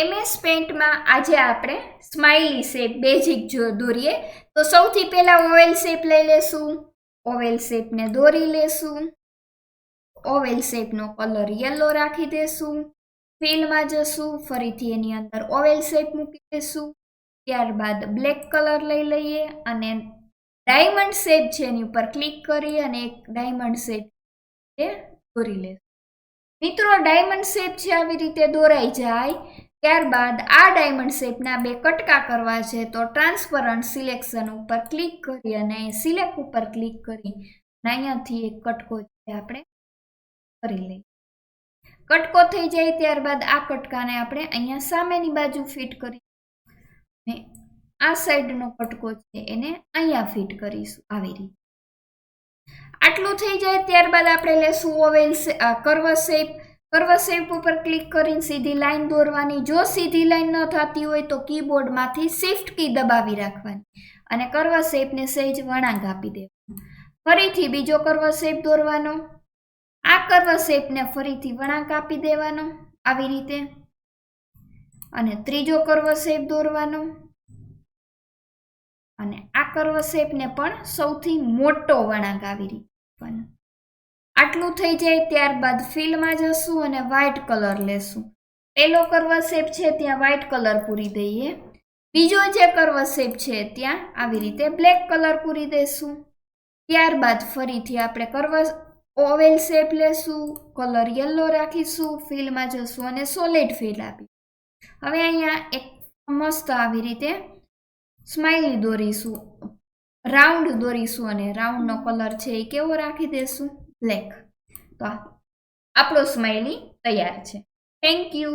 MS Paint માં આજે આપણે સ્માઇલી શેપ બેઝિક જો દોરીએ તો સૌથી પહેલા ઓવેલ શેપ લઈ લેશું. ઓવેલ શેપ ને દોરી લેશું. ઓવેલ શેપ નો કલર યલો રાખી દેશું. ફિલ માં જશું, ફરીથી એની અંદર ઓવેલ શેપ મૂકી દેશું. ત્યારબાદ બ્લેક કલર લઈ લઈએ અને ડાયમંડ શેપ છે એની ઉપર ક્લિક કરી અને એક ડાયમંડ શેપ દોરી લેશું. મિત્રો ડાયમંડ શેપ છે આવી રીતે દોરાઈ જાય ત્યારબાદ આ ડાયમંડ શેપના બે કટકા કરવા છે તો ટ્રાન્સપરન્ટ સિલેક્શન ઉપર ક્લિક કરી અને સિલેક્ટ ઉપર ક્લિક કરી અહીંયાથી એક કટકો છે આપણે કરી લઈએ. કટકો થઈ જાય ત્યારબાદ આ કટકાને આપણે અહીંયા સામેની બાજુ ફિટ કરી આ સાઈડનો કટકો છે એને અહીંયા ફિટ કરીશું આવી રીતે. આટલું થઈ જાય ત્યારબાદ આપણે લેશું oval curve shape. Curve shape ઉપર ક્લિક કરીને સીધી લાઈન દોરવાની. જો સીધી લાઈન ન થતી હોય તો કીબોર્ડમાંથી શિફ્ટ કી દબાવી રાખવાની અને કર્વ શેપને સહેજ વળાંક આપી દેવાનો. ફરીથી બીજો કર્વ શેપ દોરવાનો. આ કર્વ શેપને ફરીથી વળાંક આપી દેવાનો આવી રીતે અને ત્રીજો કર્વ શેપ દોરવાનો અને આ કર્વ શેપને પણ સૌથી મોટો વળાંક આવી રીતે આપવાનો. આટલું થઈ જાય ત્યારબાદ ફિલમાં જશું અને વ્હાઇટ કલર લેશું. પહેલો કર્વ શેપ છે ત્યાં વ્હાઇટ કલર પૂરી દઈએ. બીજો જે કર્વ શેપ છે ત્યાં આવી રીતે બ્લેક કલર પૂરી દઈશું. ત્યારબાદ ફરીથી આપણે કર્વ ઓવેલ શેપ લેશું, કલર યલો રાખીશું, ફિલમાં જશું અને સોલિડ ફિલ આપી. હવે અહીંયા એક મસ્ત આવી રીતે સ્માઇલી દોરીશું, રાઉન્ડ દોરીશું અને રાઉન્ડનો કલર છે એ કેવો રાખી દેશું? બ્લેક. તો આપણો સ્માઇલી તૈયાર છે. Thank you.